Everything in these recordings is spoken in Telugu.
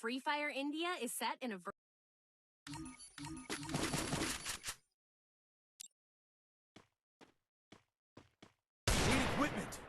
Free Fire India is set in a Need equipment.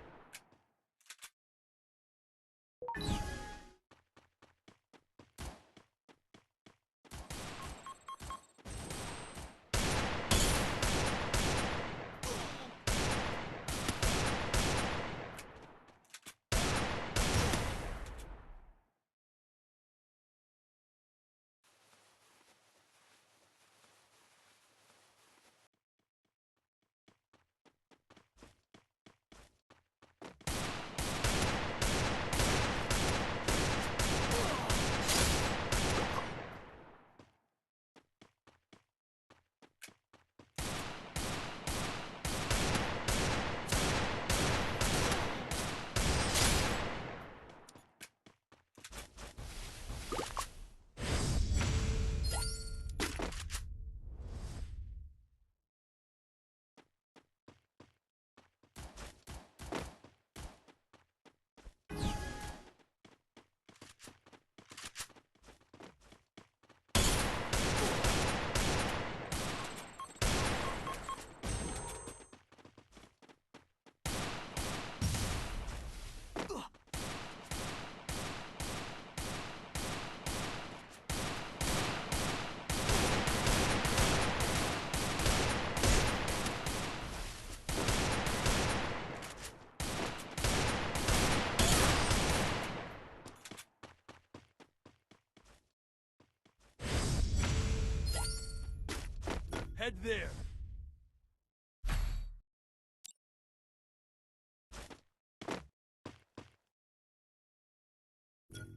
Head there.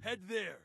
Head there.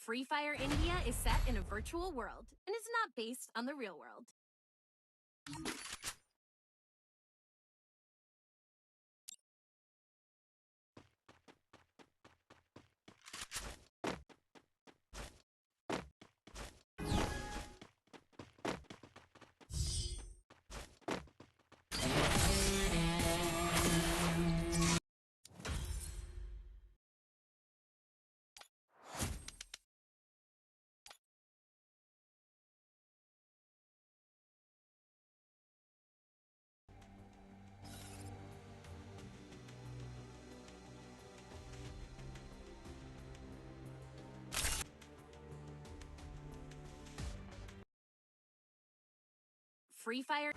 Free Fire India is set in a virtual world and is not based on the real world. Free Fire.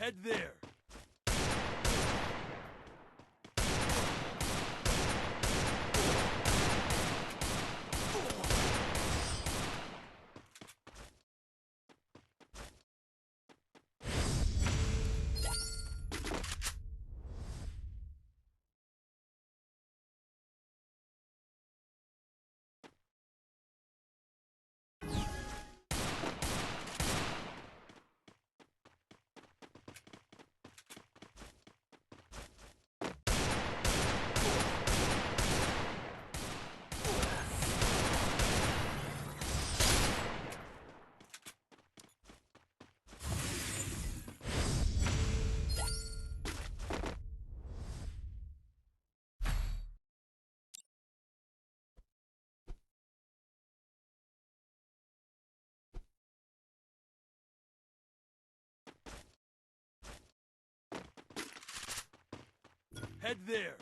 Head there. Head there.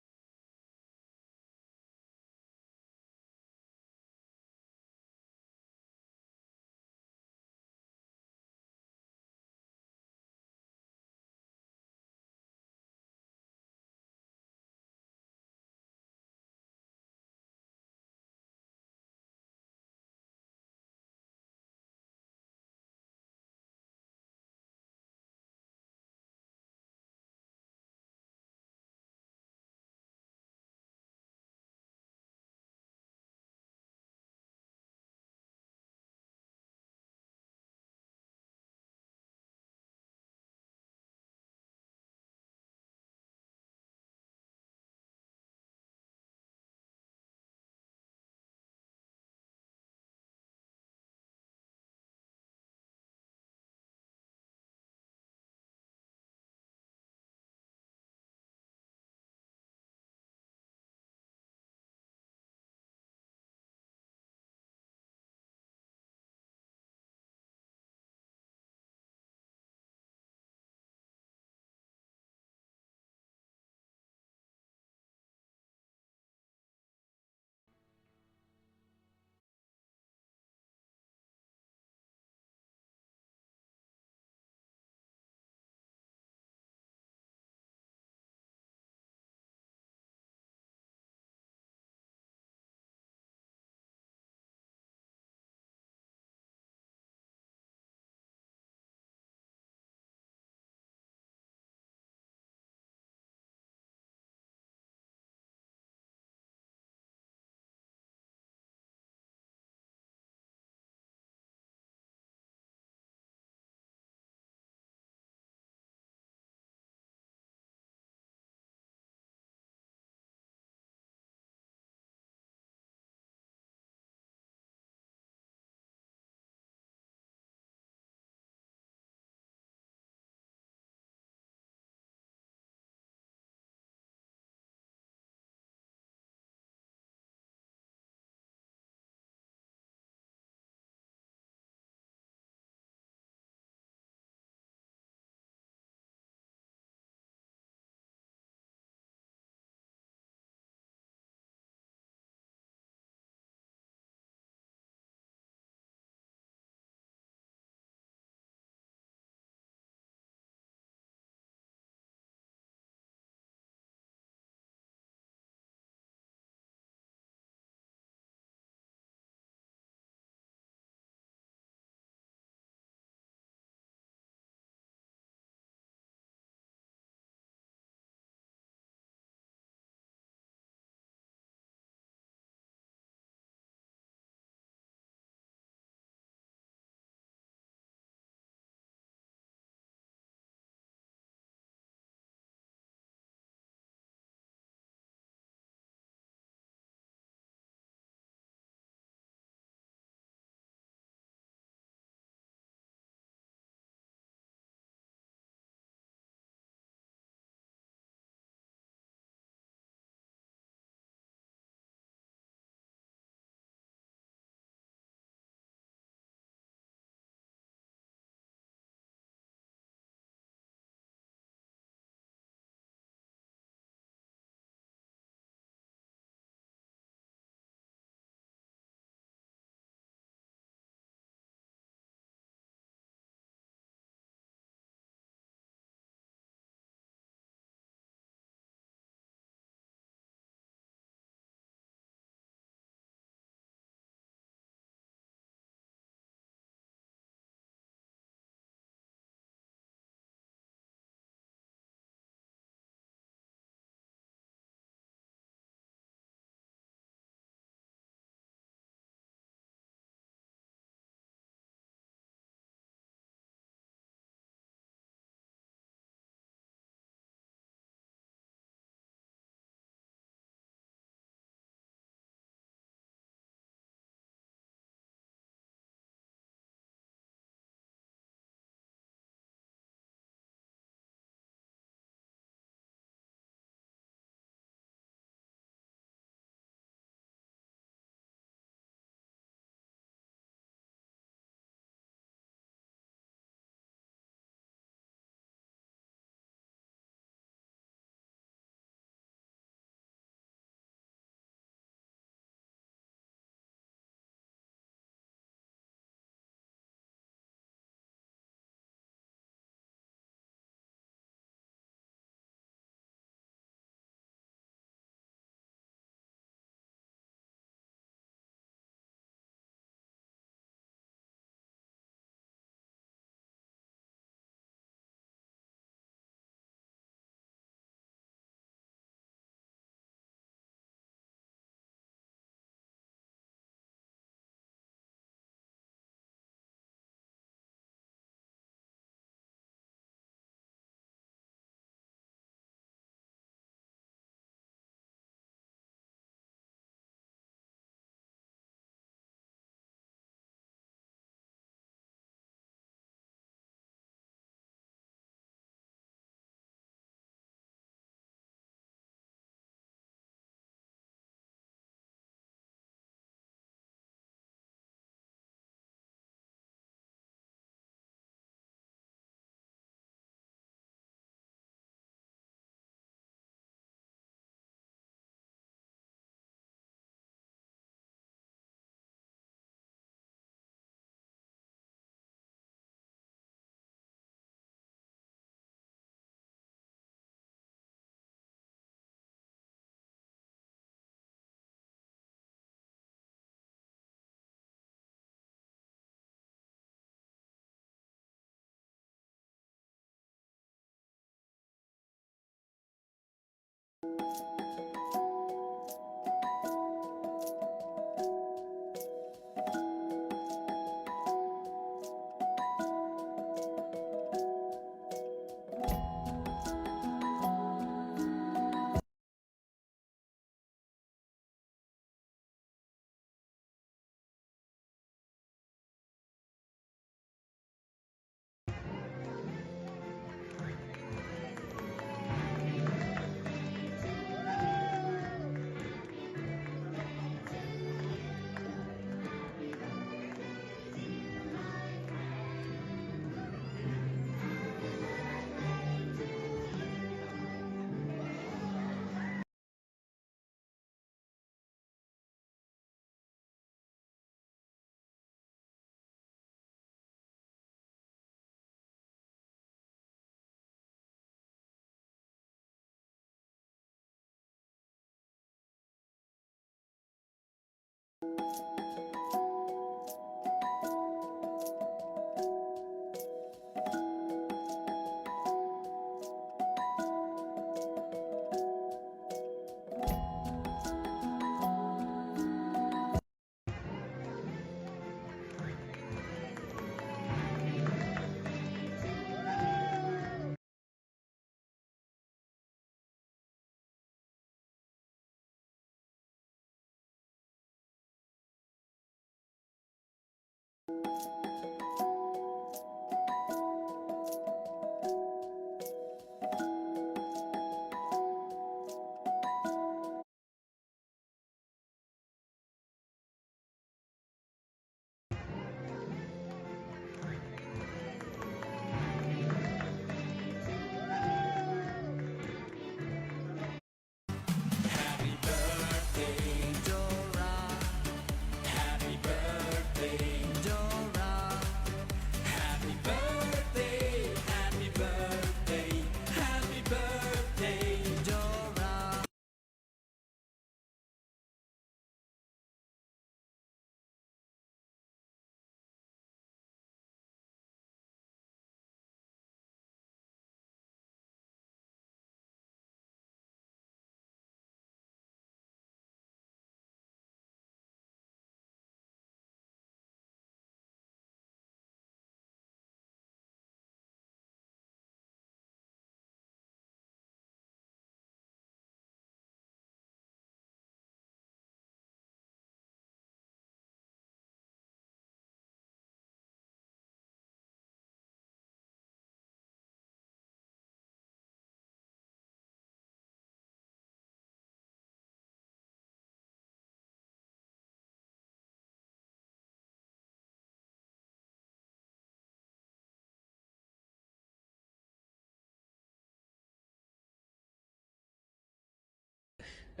అరే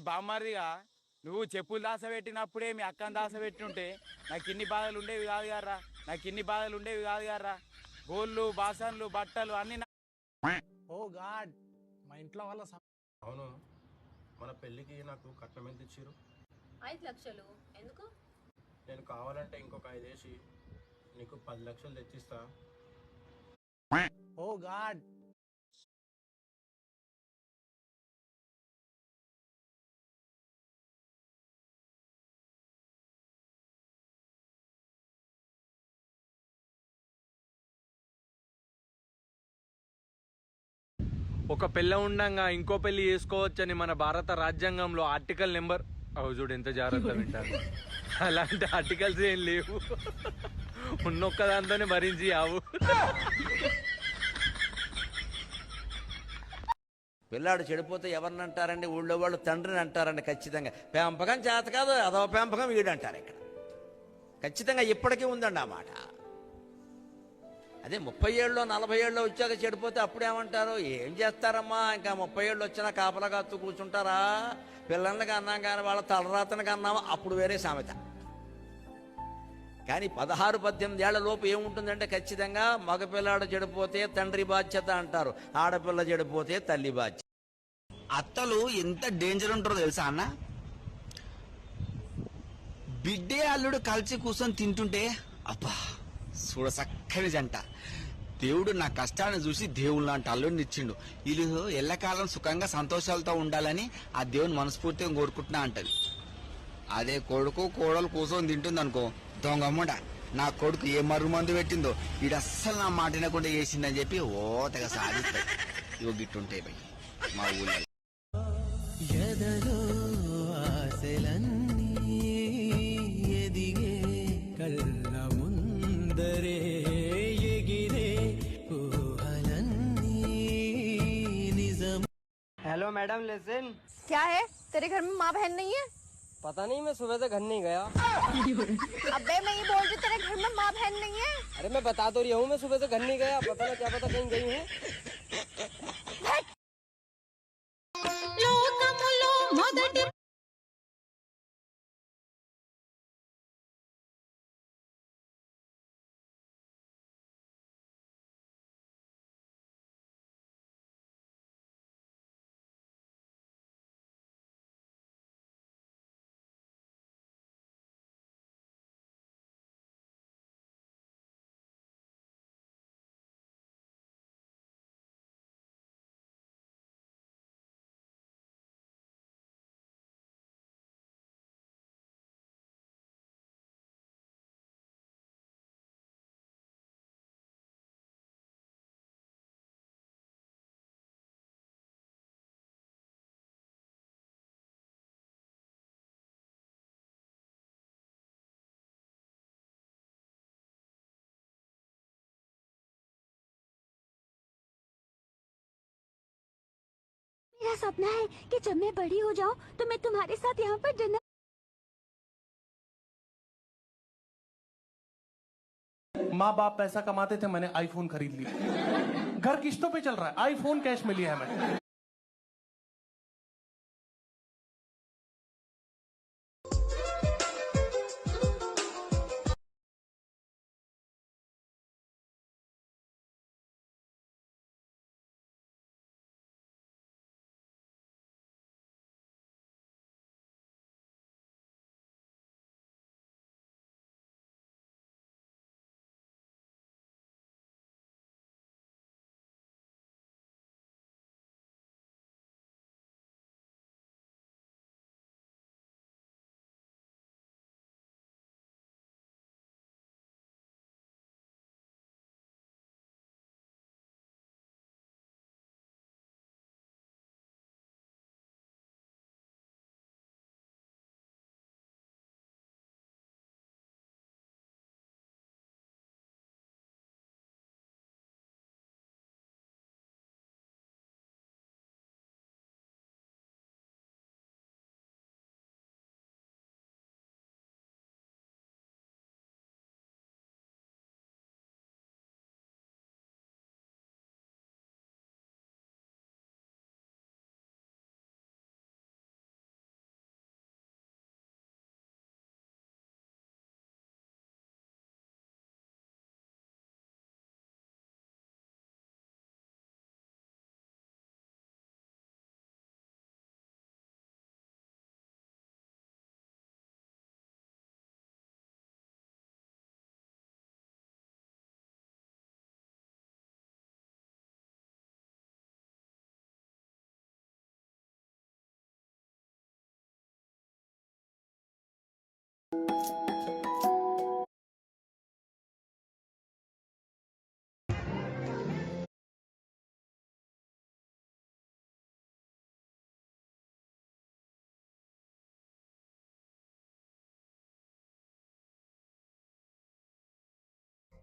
బామ్మారిగా నువ్వు చెప్పులు దాసపెట్టినప్పుడే మీ అక్కని దాసపెట్టినుంటే నాకు ఇన్ని బాధలు ఉండేవి కాదు గారా. నాకు ఇన్ని బాధలు ఉండేవి కాదు గారా. గోళ్ళు బాసన్లు బట్టలు అన్ని ఓ గాడ్, మా ఇంట్లో వాళ్ళ అవును, మన పెళ్ళికి నాకు కట్నం ఎంత ఇచ్చారు? 5 లక్షలు ఎందుకు? నేను కావాలంటే ఇంకొక 5 వేసి నీకు 10 లక్షలు తెచ్చిస్తా. ఓ గాడ్, ఒక పెళ్ళ ఉండంగా ఇంకో పెళ్లి చేసుకోవచ్చని మన భారత రాజ్యాంగంలో ఆర్టికల్ నెంబర్ చూడు ఎంత జాగ్రత్త వింటాను. అలాంటి ఆర్టికల్స్ ఏం లేవు. ఉన్నొక్క దాంతోనే భరించి ఆవు. పిల్లాడు చెడిపోతే ఎవరిని అంటారండి? ఊళ్ళో వాళ్ళు తండ్రిని అంటారండి. ఖచ్చితంగా పెంపకం చేత కాదు, అదవ పెంపకం వీడు అంటారు ఇక్కడ. ఖచ్చితంగా ఇప్పటికీ ఉందండి ఆ మాట. అదే 30 ఏళ్ళు 40 ఏళ్ళు వచ్చాక చెడిపోతే అప్పుడేమంటారు? ఏం చేస్తారమ్మా, ఇంకా 30 ఏళ్ళు వచ్చినా కాపలా కాస్తూ కూర్చుంటారా? పిల్లలకి అన్నాం కానీ వాళ్ళ తలరాతనికి అన్నామా అప్పుడు వేరే సామెత. కానీ 16-18 ఏళ్ల లోపు ఏముంటుందంటే ఖచ్చితంగా మగపిల్లాడు చెడిపోతే తండ్రి బాధ్యత అంటారు, ఆడపిల్ల చెడిపోతే తల్లి బాధ్యత. అత్తలు ఎంత డేంజర్ ఉంటారో తెలుసా అన్న? బిడ్డే అల్లుడు కలిసి కూర్చొని తింటుంటే అబ్బా చూడ చక్కని జంట. దేవుడు నా కష్టాన్ని చూసి దేవుడు లాంటి అల్లుడిని ఇచ్చిండు. వీళ్ళు ఎల్లకాలం సుఖంగా సంతోషాలతో ఉండాలని ఆ దేవుని మనస్ఫూర్తిగా కోరుకుంటున్నా అంటది. అదే కొడుకు కోడలు కూర్చొని తింటుంది అనుకో, దొంగమ్ముడ నా కొడుకు ఏ మర్రు మందు పెట్టిందో వీడు అస్సలు నా మాట వినకుండా చేసిందని చెప్పి ఓ తెగ సాధిస్తాయి. ఇవి గిట్టుంటాయి భయ్ మా ఊళ్ళో. Hello madam, lesson. क्या है तेरे घर में माँ बहन नहीं है? पता नहीं, मैं सुबह से घर नहीं गया। अबे मैं ये बोल रही तेरे घर में माँ बहन नहीं है। अरे मैं बता तो रही हूँ, मैं सुबह से घर नहीं गया। पता नहीं क्या पता कहीं गई हूँ। मेरा सपना है कि जब मैं बड़ी हो जाऊं तो मैं तुम्हारे साथ यहाँ पर डिनर। माँ बाप पैसा कमाते थे, मैंने आईफोन खरीद लिया। घर किस्तों पे चल रहा है, आईफोन कैश में लिया है मैंने।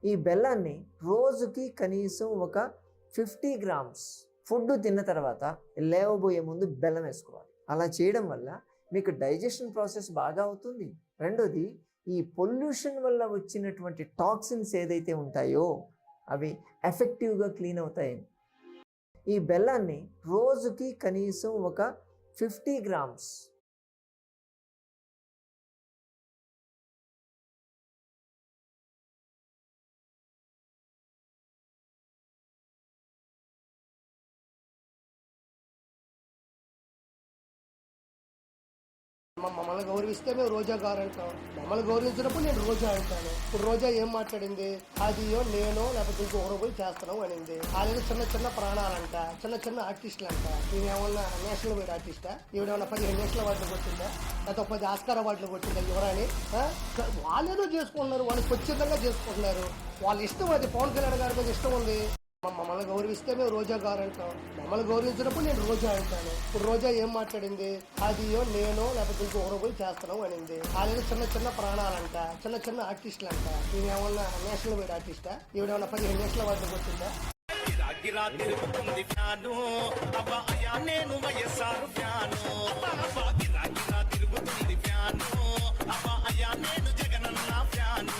ఈ బెల్లాన్ని రోజుకి కనీసం ఒక 50 గ్రామ్స్ ఫుడ్ తిన్న తర్వాత లేవబోయే ముందు బెల్లం వేసుకోవాలి. అలా చేయడం వల్ల మీకు డైజెషన్ ప్రాసెస్ బాగా అవుతుంది. రెండోది, ఈ పొల్యూషన్ వల్ల వచ్చినటువంటి టాక్సిన్స్ ఏదైతే ఉంటాయో అవి ఎఫెక్టివ్గా క్లీన్ అవుతాయి. ఈ బెల్లాన్ని రోజుకి కనీసం ఒక 50 గ్రామ్స్ మమ్మల్ని గౌరవిస్తే మేము రోజా గారు అంటాం. మమ్మల్ని గౌరవించినప్పుడు నేను రోజా అంటాను. ఇప్పుడు రోజా ఏం మాట్లాడింది? అదియో నేనో లేకపోతే ఇంకొకరు పోయి చేస్తున్నాం అనింది. అలాగే చిన్న చిన్న ప్రాణాలంట, చిన్న చిన్న ఆర్టిస్టులు అంట. ఈయనేమన్నా నేషనల్ వైడ్ ఆర్టిస్టా? ఈవిడేమన్నా 15 నేషనల్ అవార్డులు కొట్టిందా? లేకపోతే 10 ఆస్కార్ అవార్డులు కొట్టిందా యువరాని? వాళ్ళేదో చేసుకుంటున్నారు, వాళ్ళు స్వచ్ఛందంగా చేసుకుంటున్నారు. వాళ్ళ ఇష్టం, అది పవన్ కళ్యాణ్ గారి మీద ఇష్టం ఉంది. మమ్మల్ని గౌరవిస్తే మేము రోజా గారు అంటాం. మమ్మల్ని గౌరవించినప్పుడు నేను రోజా అంటాను. ఇప్పుడు రోజా ఏం మాట్లాడింది? అదియో నేనో లేకపోతే ఇంకొకరు పోయి చేస్తున్నాం అనింది. అలాగే చిన్న చిన్న ప్రాణాలంట, చిన్న చిన్న ఆర్టిస్టులు అంట. ఈయనేమన్నా నేషనల్ వైడ్ ఆర్టిస్టా? ఈవిడేమన్నా 15 నేషనల్ అవార్డులు కొట్టిందా? గిరా తిరుగుతుంది ఫ్యాను అబ్బా అయ్యా నేను వైఎస్ఆర్ ఫ్యాను గిరా గిరా తిరుగుతుంది ఫ్యాను అబ్బా అయ్యా నేను జగనన్న ఫ్యాను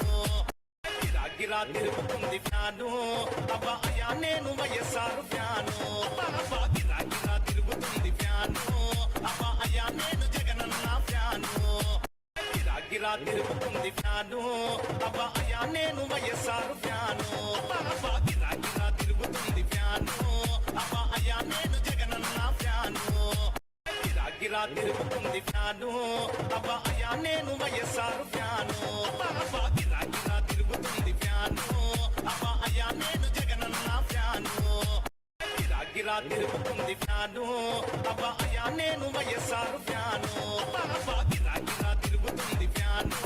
గిరా గిరా తిరుగుతుంది ఫ్యాను అబ్బా అయ్యా నేను వైఎస్ఆర్ ఫ్యాను గిరా గిరా తిరుగుతుంది ఫ్యాను అబ్బా అయ్యా నేను జగనన్న ఫ్యాను గిరా గిరా తిరుగుతుంది ఫ్యాను అబ్బా అయ్యా నేను వైఎస్ఆర్ ఫ్యాను గిరా గిరా తిరుగుతుంది ఫ్యాను అబ్బా అయ్యా నేను జగనన్న ఫ్యాను గిరా గిరా తిరుగుతుంది ఫ్యాను అబ్బా అయ్యా నేను వైఎస్ఆర్ ఫ్యాను గిరా గిరా తిరుగుతుంది ఫ్యాను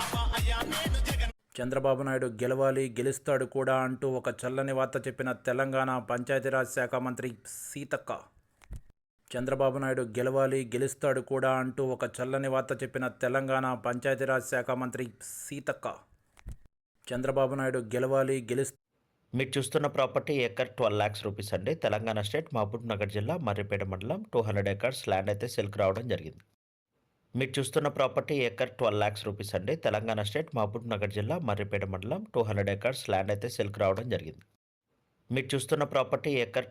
అబ్బా అయ్యా నేను జగన్. చంద్రబాబు నాయుడు గెలవాలి, గెలుస్తాడు కూడా అంటూ ఒక చల్లని వార్త చెప్పిన తెలంగాణ పంచాయతీరాజ్ శాఖ మంత్రి సీతక్క. చంద్రబాబు నాయుడు గెలవాలి, గెలుస్తాడు కూడా అంటూ ఒక చల్లని వార్త చెప్పిన తెలంగాణ పంచాయతీరాజ్ శాఖ మంత్రి సీతక్క. చంద్రబాబు నాయుడు గెలవాలి, మీరు చూస్తున్న ప్రాపర్టీ ఏకర్ 12 lakhs రూపీస్ అండి. తెలంగాణ స్టేట్ మహబూబ్ నగర్ జిల్లా మర్రిపేట మండలం 200 acres ల్యాండ్ అయితే సెల్కి రావడం జరిగింది. మీరు చూస్తున్న ప్రాపర్టీ ఏకర్ 12 lakhs రూపీస్ అండి. తెలంగాణ స్టేట్ మహబూబ్ నగర్ జిల్లా మర్రిపేట మండలం 200 acres ల్యాండ్ అయితే సెల్కి రావడం జరిగింది. మీరు చూస్తున్న ప్రాపర్టీ ఏకర్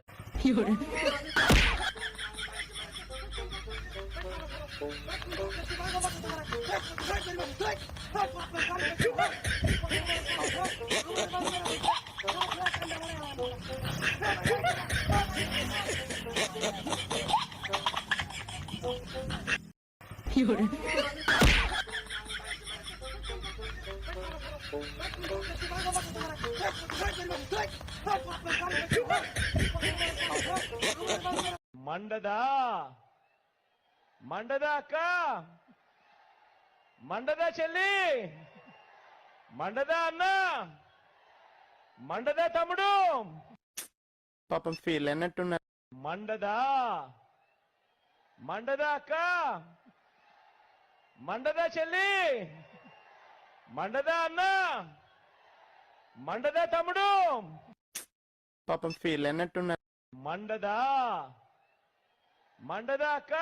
మండదా మండదా అక్క, మండదా చెల్లి, మండదా అన్న, మండదా తమ్ముడు. పాపం ఫీల్ అన్నట్టున్నారు. మండదా మండదా అక్క, మండదా చెల్లి, మండదా అన్న, మండదా తమ్ముడు. పాపం ఫీల్ అన్నట్టున్నారు. మండదా మండదా అక్క.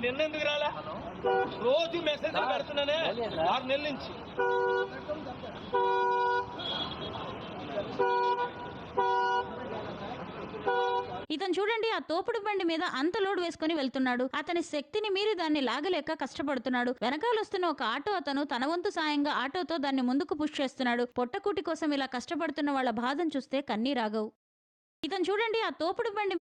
నిన్న ఎందుకు రాలా? రోజు మెసేజ్ పెడుతున్నానే 6 నెలల నుంచి. ఇతను చూడండి, ఆ తోపుడు బండి మీద అంత లోడ్ వేసుకుని వెళ్తున్నాడు. అతని శక్తిని మీరి దాన్ని లాగలేక కష్టపడుతున్నాడు. వెనకాల వస్తున్న ఒక ఆటో అతను తన వంతు సాయంగా ఆటోతో దాన్ని ముందుకు పుష్ చేస్తున్నాడు. పొట్టకూటి కోసం ఇలా కష్టపడుతున్న వాళ్ళ బాధను చూస్తే కన్నీరాగవు. ఇతను చూడండి, ఆ తోపుడు బండి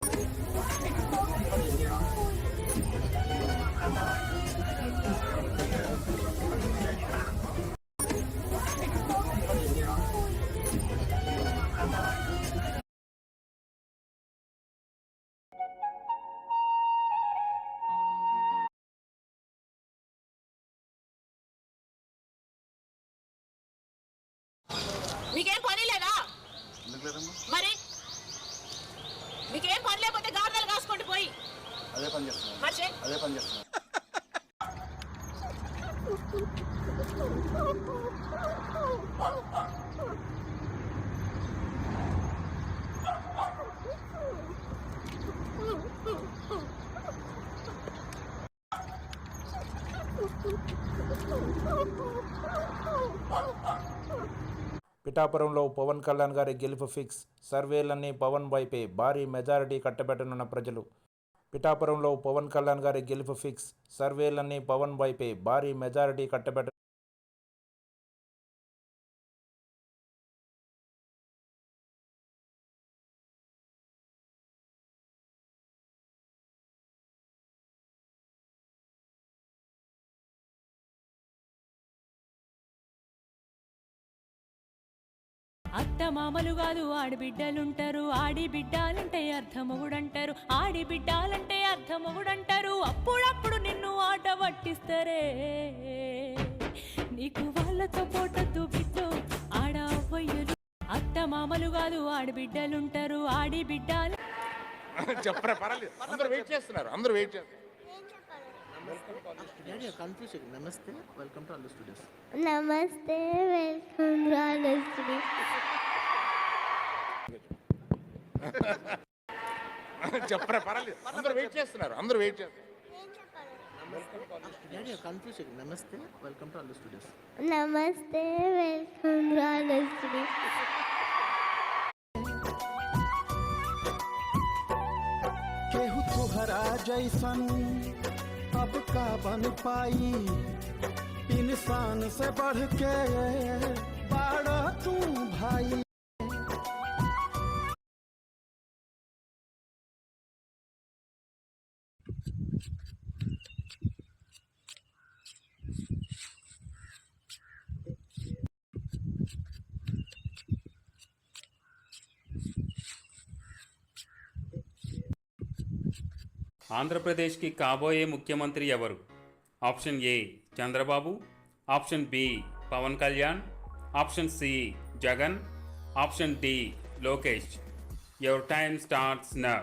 మీకేం పని లేదా? మరి మీకేం పని లేకపోతే గార్డెన్లు కాసుకోండి పోయి. అదే పని చేస్తున్నా. మరి అదే పని చేస్తున్నా. పిఠాపురంలో పవన్ కళ్యాణ్ గారి గెలుపు ఫిక్స్. సర్వేలన్నీ పవన్ వైపే. భారీ మెజారిటీ కట్టబెట్టనున్న ప్రజలు. పిఠాపురంలో పవన్ కళ్యాణ్ గారి గెలుపు ఫిక్స్. సర్వేలన్నీ పవన్ వైపే. భారీ మెజారిటీ కట్టబెట్ట అత్త మామలు కాదు ఆడిబిడ్డలుంటారు. ఆడిబిడ్డాలంటే అర్థమొగుడంటారు. ఆడిబిడ్డాలంటే అర్థమొగుడంటారు. అప్పుడప్పుడు నిన్ను ఆట పట్టిస్తారే. నీకు వాళ్ళతో పోటద్దు బిడ్డో ఆడవయ్యలు. అత్త మామలు కాదు ఆడిబిడ్డలుంటారు. ఆడిబిడ్డాలు చెప్పరా, పర్వాలేదు. అందరూ వెయిట్ చేస్తున్నారు. అందరూ వెయిట్ చేస్తున్నారు. నమస్తే, వెల్కమ్ టు అల్లు స్టూడియోస్. నమస్తే, వెల్కమ్ టు అల్లు స్టూడియోస్. చెప్పరా, పర్వాలేదు. అందరూ వెయిట్ చేస్తున్నారు. అందరూ వెయిట్ చేస్తున్నారు. నమస్తే, వెల్కమ్ టు అల్లు స్టూడియోస్. నమస్తే, వెల్కమ్ టు అల్లు స్టూడియోస్. केहू तुहरा जैसन अब का बन पाई, इंसान से बढ़ के बाड़ा तू भाई. ఆంధ్రప్రదేశ్కి కాబోయే ముఖ్యమంత్రి ఎవరు? Option A Chandrababu, option B Pawan Kalyan, option C Jagan, option D Lokesh. Your time starts now.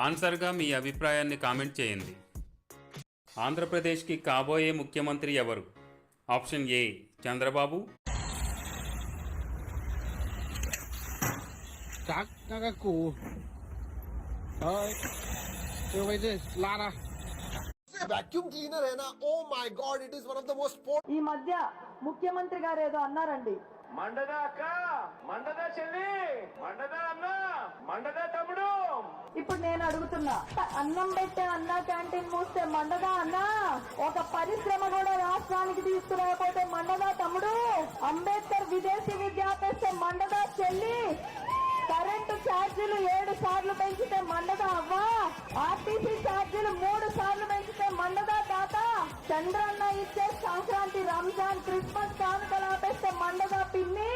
ఆన్సర్గా మీ అభిప్రాయాన్ని కామెంట్ చేయండి. ఆంధ్రప్రదేశ్కి కాబోయే ముఖ్యమంత్రి ఎవరు? Option A Chandrababu, vacuum cleaner है ना, oh my god, it is one of the most ఈ మధ్య ముఖ్యమంత్రి గారు ఏదో అన్నారండి. మండదా అక్క, మండదా చెల్లి, మండదా అన్న, మండదా తమ్ముడు. ఇప్పుడు నేను అడుగుతున్నా, అన్నం పెట్టే అన్న క్యాంటీన్ మూస్తే మండదా అన్న? ఒక పరిశ్రమ కూడా రాష్ట్రానికి తీసుకురాకపోతే మండదా తమ్ముడు? అంబేద్కర్ విదేశీ విద్య ఆపేస్తే మండదా చెల్లి? కరెంటు ఛార్జీలు 7 సార్లు పెంచితే మండదా అవ్వా? ఆర్టీసీ ఛార్జీలు 3 సార్లు పెంచితే మండదా తాత? చంద్రన్న ఇచ్చే సంక్రాంతి, రంజాన్, క్రిస్మస్ కానుకలు ఆపేస్తే మండదా పిన్ని?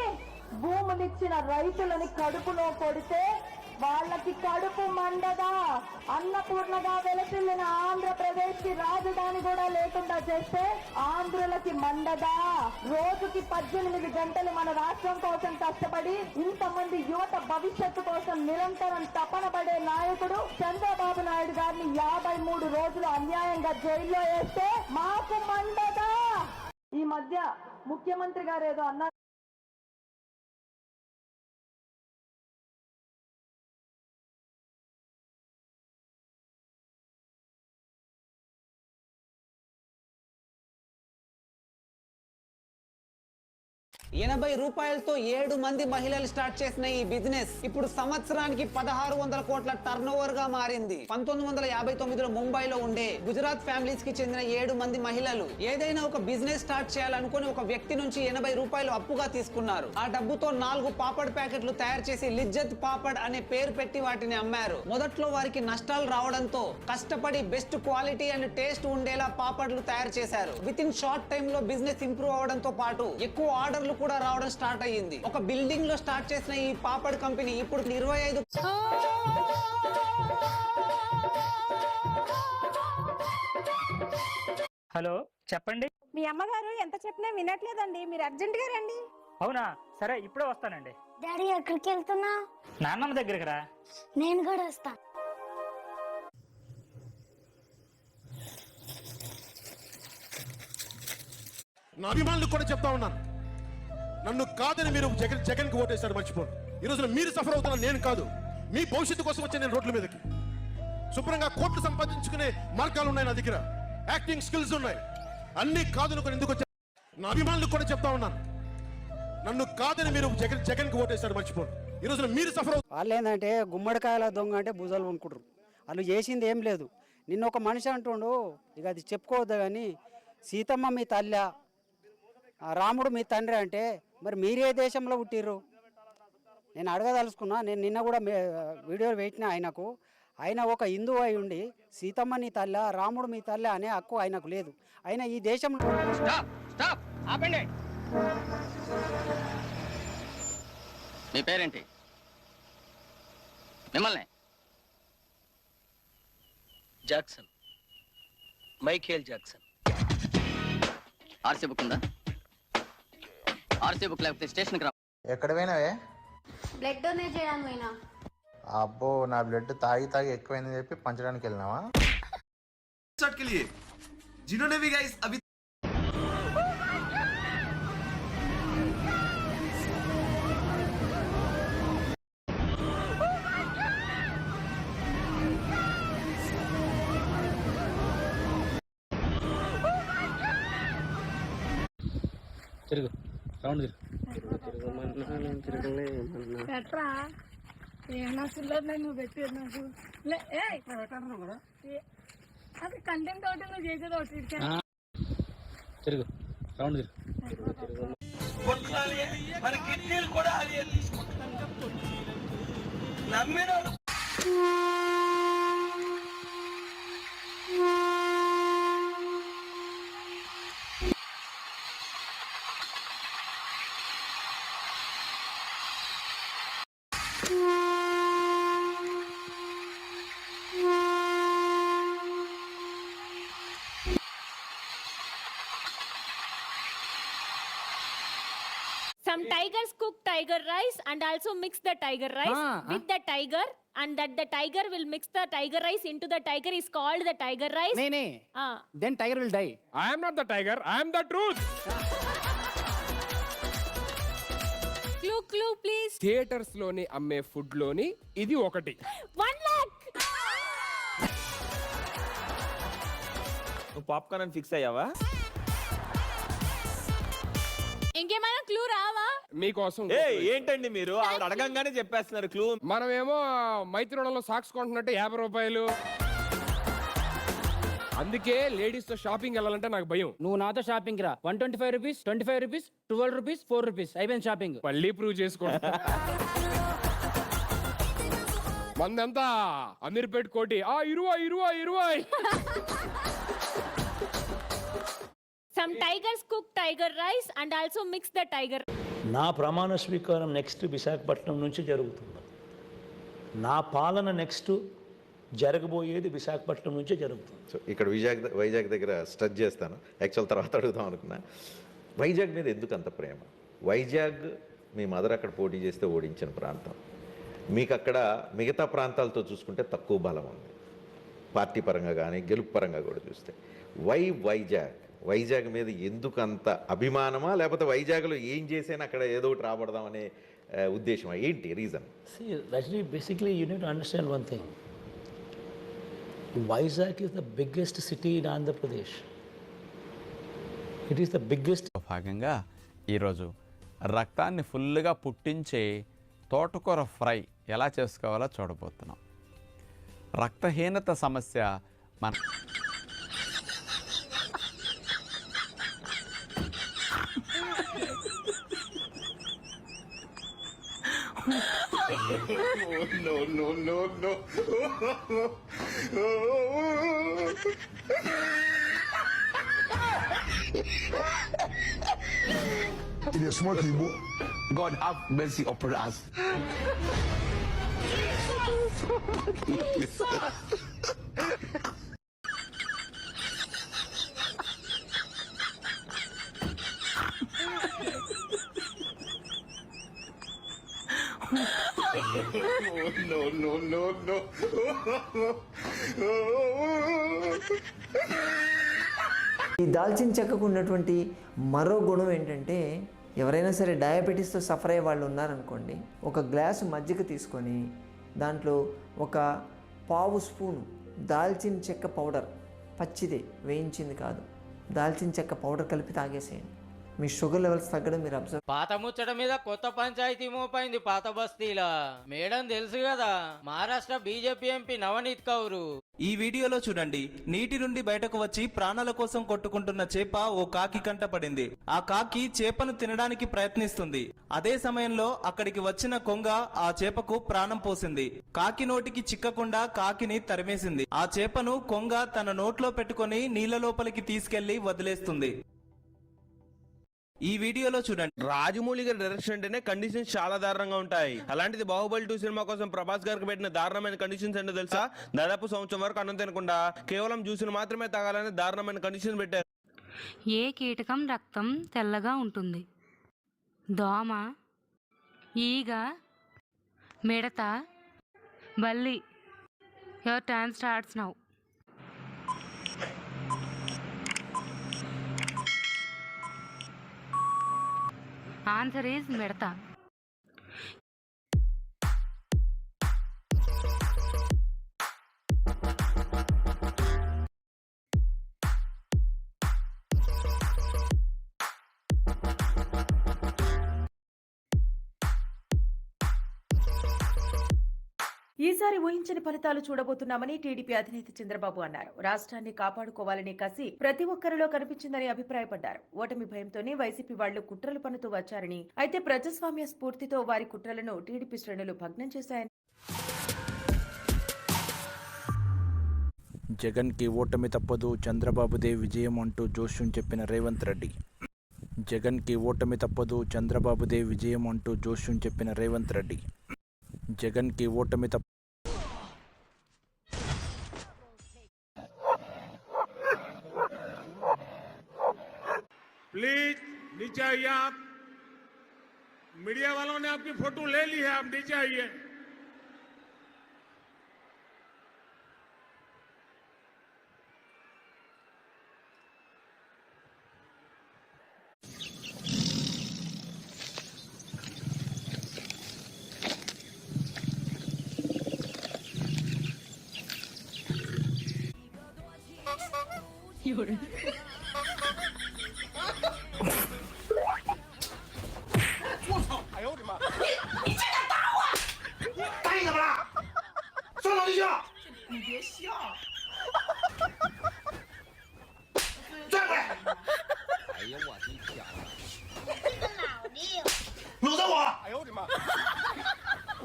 భూములిచ్చిన రైతులని కడుపులో కొడితే వాళ్ళకి కడుపు మండదా? అన్నపూర్ణగా వెలసిల్లిన ఆంధ్రప్రదేశ్ కి రాజధాని కూడా లేకుండా చేస్తే ఆంధ్రులకి మండదా? రోజుకి 18 గంటలు మన రాష్ట్రం కోసం కష్టపడి ఇంతమంది యువత భవిష్యత్తు కోసం నిరంతరం తపన పడే నాయకుడు చంద్రబాబు నాయుడు గారిని 53 రోజులు అన్యాయంగా జైల్లో వేస్తే మాకు మండదా? ఈ మధ్య ముఖ్యమంత్రి గారు ఏదో అన్నారు. 80 రూపాయలతో 7 మంది మహిళలు స్టార్ట్ చేసిన ఈ బిజినెస్ ఇప్పుడు సంవత్సరానికి 1600 కోట్ల టర్నోవర్ గా మారింది. 1959లో ముంబైలో ఉండే గుజరాత్ ఫ్యామిలీస్ కి చెందిన 7 మంది మహిళలు ఏదైనా ఒక బిజినెస్ స్టార్ట్ చేయాలనుకుని ఒక వ్యక్తి నుంచి 80 రూపాయలు అప్పుగా తీసుకున్నారు. ఆ డబ్బుతో 4 పాపడ్ ప్యాకెట్లు తయారు చేసి లిజ్జత్ పాపడ్ అనే పేరు పెట్టి వాటిని అమ్మారు. మొదట్లో వారికి నష్టాలు రావడంతో కష్టపడి బెస్ట్ క్వాలిటీ అండ్ టేస్ట్ ఉండేలా పాపడ్లు తయారు చేశారు. విత్ ఇన్ షార్ట్ టైమ్ లో బిజినెస్ ఇంప్రూవ్ అవడంతో పాటు ఎక్కువ ఆర్డర్లు కూడా రావడం స్టార్ట్ అయ్యింది. ఒక బిల్డింగ్ లో స్టార్ట్ చేసిన ఈ పాపడ్ కంపెనీ ఇప్పుడు 25. హలో, చెప్పండి. మీ అమ్మగారు ఎంత చెప్పినా వినట్లేదండి, మీరు అర్జెంట్ గా రండి. అవునా, సరే ఇప్పుడే వస్తానండి. డాడీ ఎక్కడికి వెళ్తున్నా? నాన్నమ్మ దగ్గరికి రా. నేను కూడా వస్తా. నా అభిమానులకు కూడా చెప్తా ఉన్నాను, నన్ను కాదని మీరు జగన్ కి ఓటేశారు మర్చిపోండి. ఈ రోజున మీరు సఫర్ అవుతున్నారు, నేను కాదు. మీ భవిష్యత్తు కోసం వచ్చే నేను రోడ్ల మీదకి శుభ్రంగా కోట్లు సంపాదించుకునే మార్గాలు ఉన్నాయి నా దగ్గర, యాక్టింగ్ స్కిల్స్ ఉన్నాయి. అన్ని కాదనుకుని ఎందుకు వచ్చారు? నా అభిమానులకు కూడా చెప్తా ఉన్నాను, నన్ను కాదని మీరు జగన్ కి ఓటేశారు మర్చిపోండి. ఈ రోజున మీరు సఫర్ అవుతారు. వాళ్ళు ఏంటంటే గుమ్మడికాయల దొంగ అంటే భుజాలు కొనుక్కుంటారు. వాళ్ళు చేసింది ఏం లేదు. నిన్న ఒక మనిషి అంటుండు, ఇక అది చెప్పుకోవద్దు కానీ, సీతమ్మ మీ తల్లి, రాముడు మీ తండ్రి అంటే మరి మీరే దేశంలో పుట్టిర్రు? నేను అడగదలుచుకున్నా. నేను నిన్న కూడా వీడియోలు పెట్టిన ఆయనకు. ఆయన ఒక హిందువు అయి ఉండి సీతమ్మ నీ తల్లి, రాముడు మీ తల్లి అనే హక్కు ఆయనకు లేదు. ఆయన ఈ దేశంలో. ఆపండి. మీ పేరేంటి? మిమ్మల్ని Jackson, Michael Jackson. RC book ఉందా? ఆర్సీ బుక్ లేకపోతే స్టేషన్కి రా. ఎక్కడ పోయినావే? బ్లడ్ డొనేట్ చేయడానికి పోయినా. అబ్బో, నా బ్లడ్ తాగి తాగి ఎక్కువైందని చెప్పి పంచడానికి వెళ్ళినావా? जिन्होंने भी गाइस अभी తిరుగు, రౌండ్ తిరుగు. ఎట్రా ఏమన్నా నువ్వు పెట్టేది నాకు అది కంటెంట్ ఒకటి, నువ్వు చేసేది ఒకటి. తిరుగు, రౌండ్ తిరుగు. మన కిడ్నీలు కూడా నమ్మిన Some tigers cook tiger rice and also mix the tiger rice with the tiger, and that the tiger will mix the tiger rice into the tiger is called the tiger rice. Nee. Then tiger will die. I am not the tiger, I am the truth. Clue please. Theatres లోని అమ్మే ఫుడ్ లోని ఇది ఒకటి. 1 lakh. నువ్వు పాప్కార్న్ అని ఫిక్స్ అయ్యావా? ఇంకేమైనా క్లూ రావా? మీకోసం. ఏంటండి మీరు ఆవిడ అడగంగానే చెప్పేస్తున్నారు క్లూ. మనమేమో మైత్రిలో సాక్స్ కొంటున్నట్టు 50 రూపాయలు. అందుకే లేడీస్ తో షాపింగ్ వెళ్ళాలంటే నాకు భయం. నువ్వు నాతో షాపింగ్ రా. 125 రూపీస్, 25 రూపీస్, 12 రూపీస్, 4 రూపీస్ అయిపోయింది షాపింగ్. మళ్ళీ ప్రూవ్ చేసుకో. మందంతా అమీర్పేట్ కోటి. 20. Some tigers cook tiger rice and also mix the tiger. నా ప్రమాణ స్వీకారం నెక్స్ట్ విశాఖపట్నం నుంచి జరుగుతుంది. నా పాలన నెక్స్ట్ జరగబోయేది విశాఖపట్నం నుంచే జరుగుతుంది. సో ఇక్కడ వైజాగ్ దగ్గర స్టడ్ చేస్తాను. యాక్చువల్ తర్వాత అడుగుదాం అనుకున్నా. వైజాగ్ మీద ఎందుకు అంత ప్రేమ? వైజాగ్ మీ మదర్ అక్కడ పోటీ చేస్తే ఓడించిన ప్రాంతం. మీకు అక్కడ మిగతా ప్రాంతాలతో చూసుకుంటే తక్కువ బలం ఉంది, పార్టీ పరంగా కానీ గెలుపు పరంగా కూడా చూస్తే. వైజాగ్ మీద ఎందుకు అంత అభిమానమా, లేకపోతే వైజాగ్లో ఏం చేసినా అక్కడ ఏదో ఒకటి రాబడదామనే ఉద్దేశమా? ఏంటి reason? Rajani, basically you need to understand one thing. Vizag is the biggest city in Andhra Pradesh. It is the biggest. భాగంగా ఈరోజు రక్తాన్ని ఫుల్గా పుట్టించే తోటకూర ఫ్రై ఎలా చేసుకోవాలో చూడబోతున్నాం. రక్తహీనత సమస్య మన In a small table, God have mercy upon us. No. ఈ దాల్చిన చెక్కకు ఉన్నటువంటి మరో గుణం ఏంటంటే, ఎవరైనా సరే డయాబెటీస్తో సఫర్ అయ్యే వాళ్ళు ఉన్నారనుకోండి, ఒక గ్లాసు మజ్జిగ తీసుకొని దాంట్లో ఒక పావు స్పూను దాల్చిన చెక్క పౌడర్, పచ్చిదే వేయించింది కాదు, దాల్చిన చెక్క పౌడర్ కలిపి తాగేసేయండి. మీ షుగర్ లెవెల్స్ తగ్గడం మీరు అబ్జర్వ్. పాత ముచ్చట మీద కొత్త పంచాయతీ మోపైంది పాత బస్తీలా. మేడం తెలుసు కదా, మహారాష్ట్ర బీజేపీ ఎంపీ నవనీత్ కౌరు. ఈ వీడియోలో చూడండి, నీటి నుండి బయటకు వచ్చి ప్రాణాల కోసం కొట్టుకుంటున్న చేప ఓ కాకి కంట పడింది. ఆ కాకి చేపను తినడానికి ప్రయత్నిస్తుంది. అదే సమయంలో అక్కడికి వచ్చిన కొంగ ఆ చేపకు ప్రాణం పోసింది. కాకి నోటికి చిక్కకుండా కాకిని తరిమేసింది. ఆ చేపను కొంగ తన నోట్లో పెట్టుకొని నీళ్ల లోపలికి తీసుకెళ్లి వదిలేస్తుంది. ఈ వీడియోలో చూడండి. రాజమౌళి గారి డైరెక్షన్ అంటేనే కండిషన్స్ చాలా దారుణంగా ఉంటాయి. అలాంటిది బాహుబలి 2 సినిమా కోసం ప్రభాస్ గారికి పెట్టిన దారుణమైన కండిషన్స్ ఏంటో తెలుసా? దాదాపు సంవత్సరం వరకు అన్నం తినకుండా కేవలం జ్యూసులు మాత్రమే తాగాలని దారుణమైన కండిషన్ పెట్టారు. ఏ కీటకం రక్తం తెల్లగా ఉంటుంది? దోమ, ఈగ, మిడత, బల్లి. Your time starts now. Answer is మిడత. ఈసారి ఊహించని ఫలితాలు చూడబోతున్నామని టీడీపీ అధినేత చంద్రబాబు అన్నారు. రాష్ట్రాన్ని కాపాడుకోవాలనే కసి ప్రతి ఒక్కరిలో కనిపించిందని అభిప్రాయపడ్డారు. ఓటమి భయంతోనే వైసీపీ వాళ్లు కుట్రలు పన్నుతూ వచ్చారని, అయితే ప్రజాస్వామ్య స్ఫూర్తితో వారి కుట్రలను టీడీపీ శ్రేణులు భగ్నం చేశాయని. జగన్ కి ఓటమి తప్పదు, చంద్రబాబుదే విజయం అంటూ జోష్యం చెప్పిన రేవంత్ రెడ్డి. జగన్ కి ఓటమి తప్పదు, చంద్రబాబుదే విజయం అంటూ జోష్యం చెప్పిన రేవంత్ రెడ్డి. జగన్ కి ఓటమి తప్ప प्लीज नीचे आइए। आप मीडिया वालों ने आपकी फोटो ले ली है, आप नीचे आइए।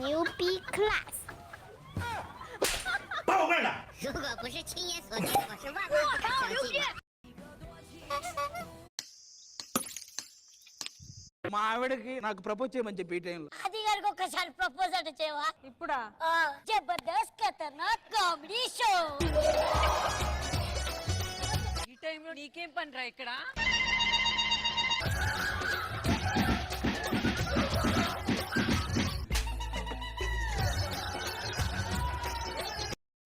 牛逼 class。把我干了！如果不是亲眼所见，我是万万不敢相信的。 మా ఆవిడకి నాకు ప్రపోజ్ చేయమని చెప్పి ఈ టైంలో. అది గారికి ఒకసారి ప్రపోజ్ అంటే చేయవా? ఇప్పుడా? జబర్దస్త్ ఖతర్నాక్ కామెడీ షో. ఈ టైంలో నీకేం పని రా ఇక్కడ?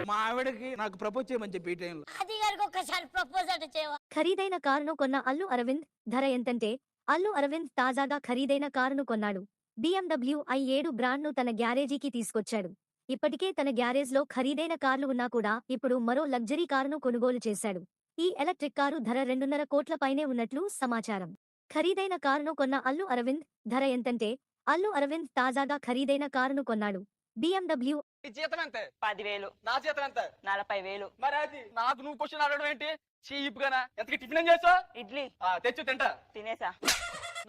మా ఆవిడకి నాకు ప్రపోజ్ చేయమని చెప్పి ఈ టైంలో. అది గారికి ఒకసారి ప్రపోజ్ అంటే చేయవా? ఖరీదైన కారును కొన్న అల్లు అరవింద్. ధర ఎంతంటే అల్లు అరవింద్ తాజాగా ఖరీదైన కారును కొన్నాడు. BMW i7 బ్రాండ్ను తన గ్యారేజీకి తీసుకొచ్చాడు. ఇప్పటికే తన గ్యారేజ్లో ఖరీదైన కార్లు ఉన్నా కూడా ఇప్పుడు మరో లగ్జరీ కారును కొనుగోలు చేశాడు. ఈ ఎలక్ట్రిక్ కారు ధర 2.5 కోట్ల పైనే ఉన్నట్లు సమాచారం. ఖరీదైన కారును కొన్న అల్లు అరవింద్ ధర ఎంతంటే అల్లు అరవింద్ తాజాగా ఖరీదైన కారును కొన్నాడు. BMW జీతం ఎంత? 10,000. నా జీతం ఎంత? 40,000. మరి అది నాకు నువ్వు క్వశ్చన్ అడగడం ఏంటి? చీప్ గానా? ఎంతకి టిఫిన్ ఏం చేసావు? ఇడ్లీ. తెచ్చు తింటా. తినేసా.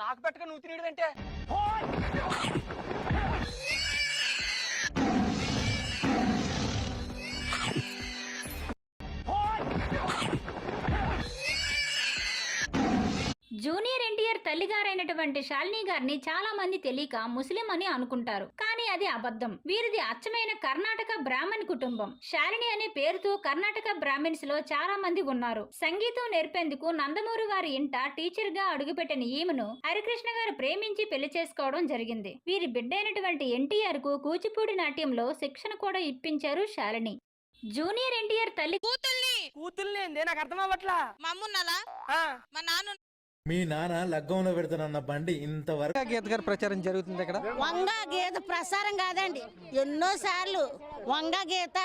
నాకు పెట్టక నువ్వు తినేయడం ఏంటే? జూనియర్ ఎన్టీఆర్ తల్లిగారైనటువంటి శాలిని గారిని చాలా మంది తెలియక ముస్లిం అని అనుకుంటారు, కానీ అది అబద్ధం. వీరిది అచ్చమైన కర్ణాటక బ్రాహ్మణ్ కుటుంబం. శాలిని అనే పేరుతో కర్ణాటక బ్రాహ్మిన్స్ లో చాలా మంది ఉన్నారు. సంగీతం నేర్పేందుకు నందమూరి గారి ఇంట టీచర్ గా అడుగుపెట్టిన ఈమెను హరికృష్ణ గారు ప్రేమించి పెళ్లి చేసుకోవడం జరిగింది. వీరి బిడ్డైనటువంటి ఎన్టీఆర్ కు కూచిపూడి నాట్యంలో శిక్షణ కూడా ఇప్పించారు శాలిని. జూనియర్ ఎన్టీఆర్ తల్లి కూతుల్ని నాకు అర్థం అవ్వట్లా. మా నాన్న మీ నాన్న లగ్గంలో పెడతానన్న బండి ఇంతవరకు గీత గారి ప్రచారం జరుగుతుంది ఇక్కడ. వంగా గీత ప్రసారం కాదండి, ఎన్నో సార్లు వంగా గీత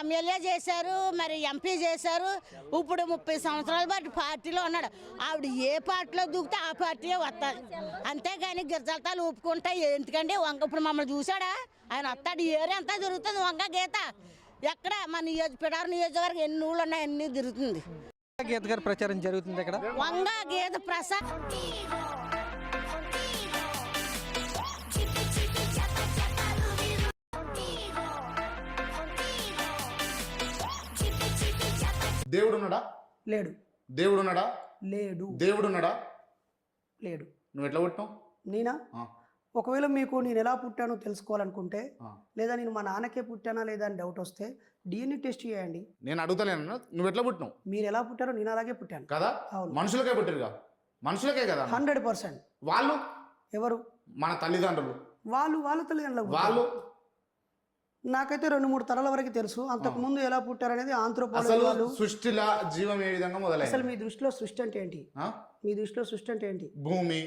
ఎమ్మెల్యే చేశారు, మరి ఎంపీ చేశారు. ఇప్పుడు 30 సంవత్సరాల పాటు పార్టీలో ఉన్నాడు. ఆవిడ ఏ పార్టీలో దూకితే ఆ పార్టీయే వస్తుంది, అంతేగాని గిరిజలతాలు ఊపుకుంటాయి ఎందుకంటే వంగ. ఇప్పుడు మమ్మల్ని చూసాడా, ఆయన వస్తాడు. ఏరియా అంతా తిరుగుతుంది వంగా గీత. ఎక్కడ మన పిడారు నియోజకవర్గం ఎన్ని ఊళ్ళు ఉన్నాయి అన్ని తిరుగుతుంది. గీత గారి ప్రచారం జరుగుతుంది ఇక్కడ. వంగా గీత ప్రసాద్ దేవుడున్నాడా? లేడు. దేవుడున్నాడా? లేడు. దేవుడున్నాడా? లేడు. నువ్వు ఎట్లా పుట్టావు? నేనా? ఒకవేళ మీకు నేను ఎలా పుట్టానో తెలుసుకోవాలనుకుంటే, లేదా నేను మా నాన్నకే పుట్టానా లేదా అని డౌట్ వస్తే DNA టెస్ట్ చేయండి. నేను అడుగుతలేను, నువ్వు ఎట్లా పుట్టినావు? మీరు ఎలా పుట్టారో నేను అలాగే పుట్టాను కదా. అవును, మనుషులకే పుట్టారుగా, మనుషులకే కదా. 100%. వాళ్ళు ఎవరు? మన తల్లిదండ్రులు. వాళ్ళ తల్లిదండ్రులు. వాళ్ళు నాకైతే 2-3 తరాల వరకు తెలుసు. అంతకు ముందు ఎలా పుట్టారనేది అసలు సృష్టిలా జీవం ఏ విధంగా మొదలైంది? అసలు మీ దృష్టిలో సృష్టి అంటే ఏంటి? మీ దృష్టిలో సృష్టి అంటే ఏంటి? భూమి,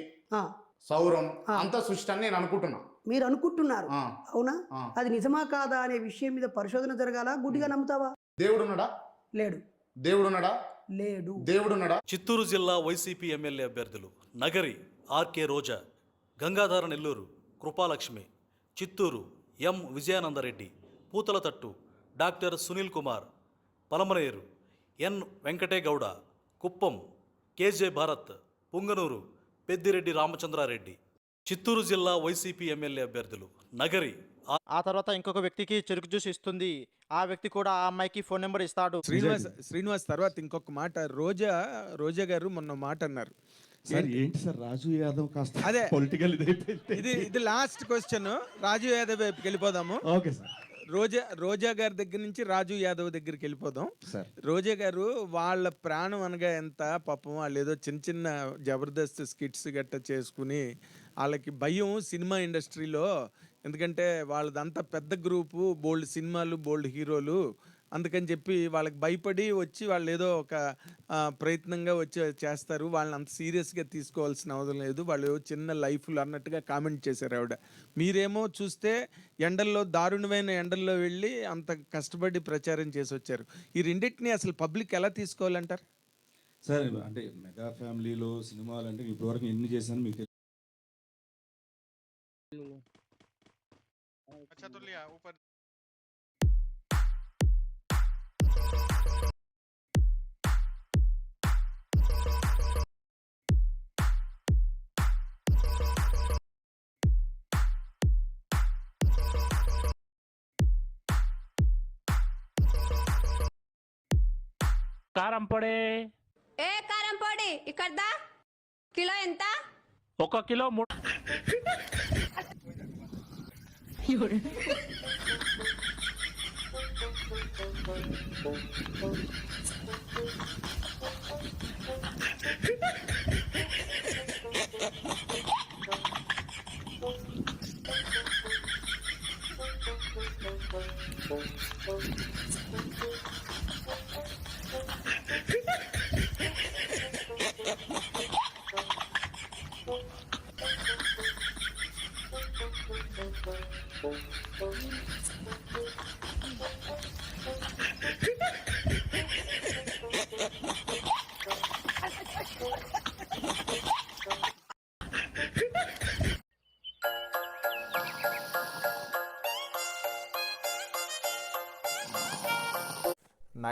సౌరం అంతా సృష్టి అని నేను అనుకుంటున్నా. మీరు అనుకుంటున్నారు, అవునా? అది నిజమా కాదా అనే విషయం మీద పరిశోధన జరగాల. గుడ్డిగా నమ్ముతావా? దేవుడున్నాడా? లేడు. దేవుడున్నాడా? లేడు. దేవుడున్నాడా? చిత్తూరు జిల్లా వైసీపీ ఎమ్మెల్యే అభ్యర్థులు నగరి ఆర్కే రోజా, గంగాధర నెల్లూరు కృపాలక్ష్మి, చిత్తూరు ఎం విజయానందరెడ్డి, పూతలతట్టు డాక్టర్ సునీల్ కుమార్, పలమనేరు ఎన్ వెంకటేగౌడ, కుప్పం కేజే భారత్, పుంగనూరు పెద్దిరెడ్డి రామచంద్రారెడ్డి. చిత్తూరు జిల్లా వైసీపీ ఎమ్మెల్యే అభ్యర్థులు నగరి. ఆ తర్వాత ఇంకొక వ్యక్తికి చెరుకు జ్యూస్ ఇస్తుంది. ఆ వ్యక్తి కూడా ఆ అమ్మాయికి ఫోన్ నెంబర్ ఇస్తాడు. శ్రీనివాస్ తర్వాత ఇంకొక మాట, రోజా గారు మొన్న మాట అన్నారు. ఏంటి సార్ రాజు యాదవ్ కాస్త అదే పొలిటికల్ ఇది లాస్ట్ క్వశ్చన్. రాజు యాదవ్ వైపుకి వెళ్ళిపోదాము. Okay sir. రోజా గారి దగ్గర నుంచి రాజు యాదవ్ దగ్గరికి వెళ్ళిపోదాం. రోజా గారు వాళ్ళ ప్రాణం అనగా ఎంత పాపం. వాళ్ళు ఏదో చిన్న జబర్దస్త్ స్కిట్స్ గట్ట చేసుకుని వాళ్ళకి భయం సినిమా ఇండస్ట్రీలో. ఎందుకంటే వాళ్ళదంతా పెద్ద గ్రూపు, బోల్డ్ సినిమాలు, బోల్డ్ హీరోలు. అందుకని చెప్పి వాళ్ళకి భయపడి వచ్చి వాళ్ళు ఏదో ఒక ప్రయత్నంగా వచ్చి చేస్తారు. వాళ్ళని అంత సీరియస్గా తీసుకోవాల్సిన అవసరం లేదు, వాళ్ళు చిన్న లైఫ్లు అన్నట్టుగా కామెంట్ చేశారు ఆవిడ. మీరేమో చూస్తే ఎండల్లో, దారుణమైన ఎండల్లో వెళ్ళి అంత కష్టపడి ప్రచారం చేసి వచ్చారు. ఈ రెండింటిని అసలు పబ్లిక్ ఎలా తీసుకోవాలంటారు సార్? అంటే మెగా ఫ్యామిలీలో సినిమాలు అంటే ఇప్పటివరకు ఎన్ని చేశాను మీకు కారం పొడి. కారం పొడి ఇక్కడ కిలో ఎంత? 1 కిలో 3.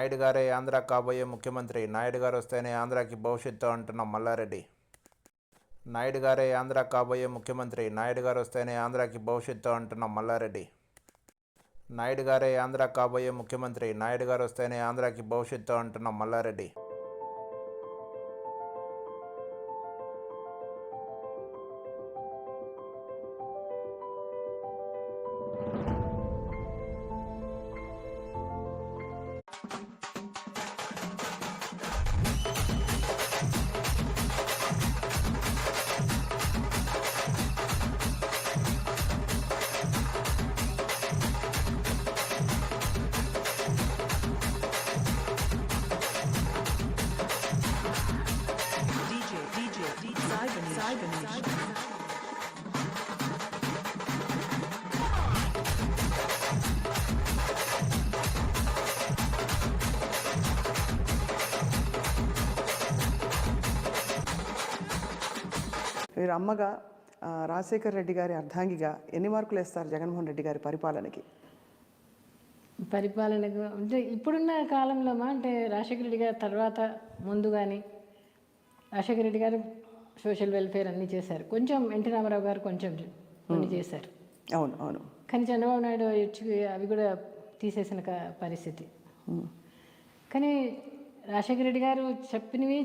నాయుడు గారే ఆంధ్ర కాబోయే ముఖ్యమంత్రి, నాయుడు గారు వస్తేనే ఆంధ్రాకి భవిష్యత్తు అంటున్న మల్లారెడ్డి. నాయుడు గారే ఆంధ్ర కాబోయే ముఖ్యమంత్రి, నాయుడు గారు వస్తేనే ఆంధ్రాకి భవిష్యత్తు అంటున్న మల్లారెడ్డి. నాయుడు గారే ఆంధ్ర కాబోయే ముఖ్యమంత్రి, నాయుడు గారు వస్తేనే ఆంధ్రాకి భవిష్యత్తు అంటున్న మల్లారెడ్డి. మీరు అమ్మగా రాజశేఖర్ రెడ్డి గారి అర్ధాంగిగా ఎన్ని మార్కులు వేస్తారు జగన్మోహన్ రెడ్డి గారి పరిపాలనకి? పరిపాలనకు అంటే ఇప్పుడున్న కాలంలో అంటే రాజశేఖర రెడ్డి గారి తర్వాత ముందు కానీ రాజశేఖర రెడ్డి గారు సోషల్ వెల్ఫేర్ అన్నీ చేశారు. కొంచెం ఎన్టీ రామారావు గారు కొంచెం కొన్ని చేశారు. అవును అవును. కానీ చంద్రబాబు నాయుడు వచ్చి అవి కూడా తీసేసిన పరిస్థితి. కానీ రాజశేఖర రెడ్డి గారు చెప్పనివి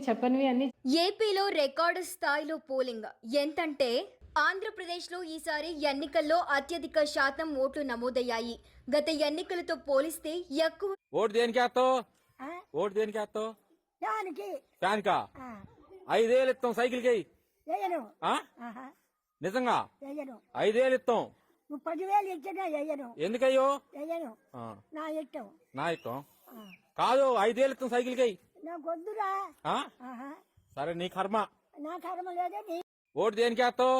అన్ని. ఏపీలో రికార్డు స్థాయిలో పోలింగ్ ఎంతంటే ఆంధ్రప్రదేశ్లో ఈసారి ఎన్నికల్లో అత్యధిక శాతం ఓట్లు నమోదయ్యాయి. గత ఎన్నికలతో పోలిస్తే ఎక్కువ. ఓటు దేనికి వేస్తావు? ఓటు దేనికి వేస్తావు? ఫ్యాన్కా? 5 ఏళ్ళు ఇస్తాం సైకిల్కి. నిజంగా 5 ఏళ్ళు ఇస్తాం. 10,000 ఇచ్చినా ఎందుకయ్యో? నా ఇష్టం కాదు. 5 ఏళ్ళు ఇస్తాం సైకిల్కి. సరే నీ కర్మ. నా కర్మ లేదే. ఓటు దేనికి వేస్తావు?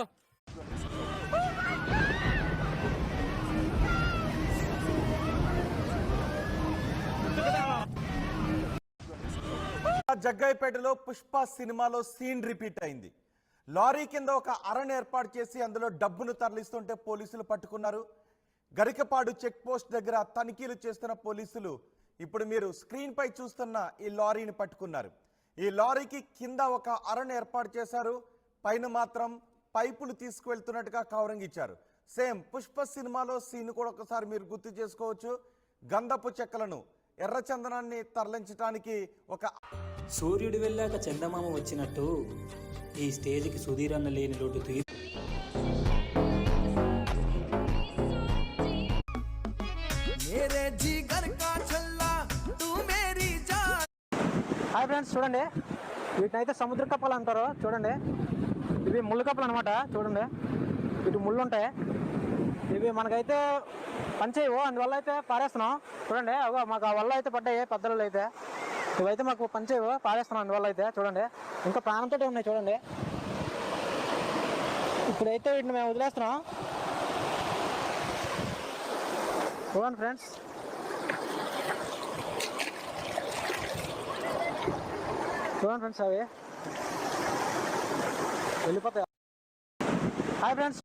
జగ్గయ్యపేటలో పుష్ప సినిమాలో సీన్ రిపీట్ అయింది. లారీ కింద ఒక అరణ్ ఏర్పాటు చేసి అందులో డబ్బును తరలిస్తుంటే పోలీసులు పట్టుకున్నారు. గరికపాడు చెక్ పోస్ట్ దగ్గర తనిఖీలు చేస్తున్న పోలీసులు ఇప్పుడు మీరు స్క్రీన్ పై చూస్తున్న ఈ లారీని పట్టుకున్నారు. ఈ లారీకి కింద ఒక అరణ్ ఏర్పాటు చేశారు, పైన మాత్రం పైపులు తీసుకువెళ్తున్నట్టుగా కవరింగ్ ఇచ్చారు. సేమ్ పుష్ప సినిమాలో సీన్ కూడా ఒకసారి మీరు గుర్తు చేసుకోవచ్చు. గంధపు చెక్కలను ఎర్ర చందనాన్ని తరలించడానికి ఒక సూర్యుడు వెళ్ళాక చందమామ వచ్చినట్టు ఈ స్టేజ్కి సుధీర్ అన్న లేని లోటు హాయ్ ఫ్రెండ్స్, చూడండి వీటిని అయితే సముద్ర కప్పలు అంటారు. చూడండి ఇవి ముళ్ళు కప్పలు అనమాట. చూడండి ఇటు ముళ్ళు ఉంటాయి. ఇవి మనకైతే పనిచేయవు, అందువల్ల అయితే పారేస్తున్నాం. చూడండి అవి మాకు ఆ వల్ల అయితే పడ్డాయి పెద్దలు అయితే. ఇవైతే మాకు పనిచేయవు, పారేస్తున్నాం అందువల్ల అయితే. చూడండి ఇంకా ప్రాణంతో ఉన్నాయి. చూడండి ఇప్పుడైతే వీటిని మేము వదిలేస్తున్నాం. చూడండి ఫ్రెండ్స్, చూడండి ఫ్రెండ్స్ అవి వెళ్ళిపోతాయి. Hi friends,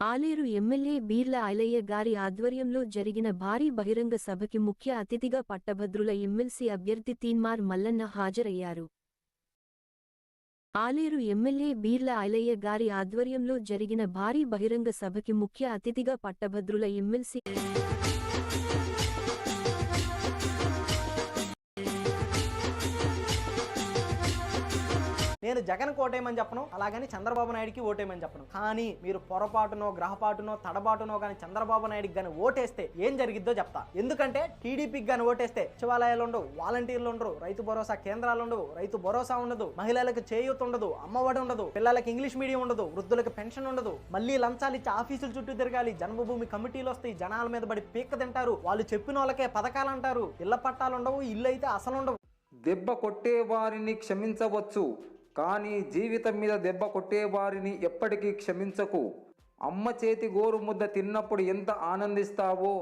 Aler MLA Beerla Ilaiah గారి ఆధ్వర్యంలో జరిగిన భారీ బహిరంగ సభకి ముఖ్య అతిథిగా పట్టభద్రుల ఎమ్మెల్సీ అభ్యర్థి తీన్మార్ మల్లన్న హాజరయ్యారు. ఆలేరు ఎమ్మెల్యే బీర్ల ఐలయ్య గారి ఆధ్వర్యంలో జరిగిన భారీ బహిరంగ సభకి ముఖ్య అతిథిగా పట్టభద్రుల ఎమ్మెల్సీ నేను జగన్ ఓటేయమని చెప్పను, అలాగని చంద్రబాబు నాయుడికి ఓటేయమని చెప్పను. కానీ మీరు పొరపాటునో గ్రహపాటునో తడబాటునో కానీ చంద్రబాబు నాయుడికి కానీ ఓటేస్తే ఏం జరిగిద్దో చెప్తా. ఎందుకంటే టీడీపీకి కానీ ఓటేస్తే సచివాలయాలు ఉండవు, వాలంటీర్లు ఉండరు, రైతు భరోసా కేంద్రాలు ఉండవు, రైతు భరోసా ఉండదు, మహిళలకు చేయూత ఉండదు, అమ్మఒడి ఉండదు, పిల్లలకి ఇంగ్లీష్ మీడియం ఉండదు, వృద్ధులకు పెన్షన్ ఉండదు, మళ్ళీ లంచాలు ఇచ్చి ఆఫీసుల చుట్టూ తిరగాలి, జన్మభూమి కమిటీలు వస్తాయి, జనాల మీద పడి పీక్క తింటారు, వాళ్ళు చెప్పిన వాళ్ళకే పథకాలు అంటారు, ఇళ్ల పట్టాలు ఉండవు, ఇల్లు అయితే అసలు ఉండవు. దెబ్బ కొట్టే వారిని క్షమించవచ్చు, కానీ జీవితం మీద దెబ్బ కొట్టేవారిని ఎప్పటికీ క్షమించకు. అమ్మ చేతి గోరు ముద్ద తిన్నప్పుడు ఎంత ఆనందిస్తావో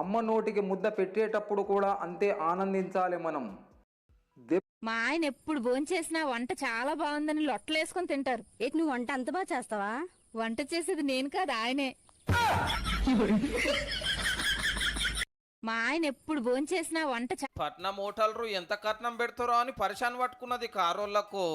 అమ్మ నోటికి ముద్ద పెట్టేటప్పుడు కూడా అంతే ఆనందించాలి మనం. మా ఆయన ఎప్పుడు భోంచేసినా వంట చాలా బాగుందని లొట్టలేసుకొని తింటారు. ఏంటి నువ్వు వంట అంత బాగా చేస్తావా? వంట చేసేది నేను కాదు, ఆయనే. మా ఆయన ఎప్పుడు భోంచేసినా వంట పట్నం హోటల్రు ఎంత కట్నం పెడతారో అని పరిశాన్ పట్టుకున్నది కారోళ్లకు.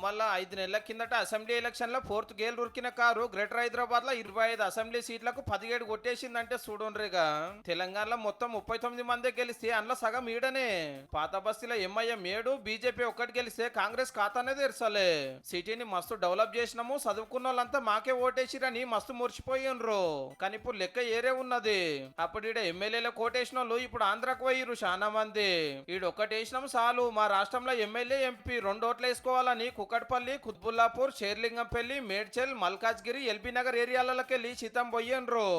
మళ్ళా 5 నెలల కిందట అసెంబ్లీ ఎలక్షన్ లో 4th గేల్ ఉరికిన కారు గ్రేటర్ హైదరాబాద్ లో 25 అసెంబ్లీ సీట్లకు 17 కొట్టేసిందంటే చూడండిగా. తెలంగాణలో మొత్తం 39 మందే గెలిస్తే అందులో సగం ఈడనే. పాత బస్తీలో ఎంఐఎం 7, బీజేపీ 1 గెలిస్తే కాంగ్రెస్ ఖాతానే తెరసలే. సిటీని మస్తు డెవలప్ చేసినాము, చదువుకున్న వాళ్ళంతా మాకే ఓటేసిరని మస్తు మురిసిపోయినరు. కానీ ఇప్పుడు లెక్క ఏరే ఉన్నది. అప్పుడు ఈడ ఎమ్మెల్యేలకు ఓటేసిన వాళ్ళు ఇప్పుడు ఆంధ్రాకు పోయిరు చాలా మంది. ఈడొక్కటేసినాం చాలు, మా రాష్ట్రంలో ఎమ్మెల్యే ఎంపీ 2 ఓట్లు వేసుకోవాలని కుక్కట్పల్లి, కుత్బుల్లాపూర్, షేర్లింగంపల్లి, మేడ్చల్, మల్కాజ్గిరి, ఎల్బీ నగర్ ఏరియాలకెళ్ళి చిత్తం పోయినరు.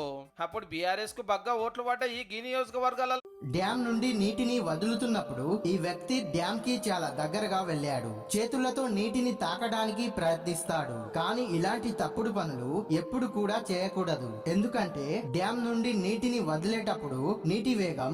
అప్పుడు బీఆర్ఎస్ కు బగ్గా ఓట్లు పడ్డాయి ఈ నియోజకవర్గాల. డ్యామ్ నుండి నీటిని వదులుతున్నప్పుడు ఈ వ్యక్తి డ్యామ్ కి చాలా దగ్గరగా వెళ్ళాడు. చేతులతో నీటిని తాకడానికి ప్రయత్నిస్తాడు. కానీ ఇలాంటి తప్పుడు పనులు ఎప్పుడు కూడా చేయకూడదు. ఎందుకంటే డ్యామ్ నుండి నీటిని వదిలేటప్పుడు నీటి వేగం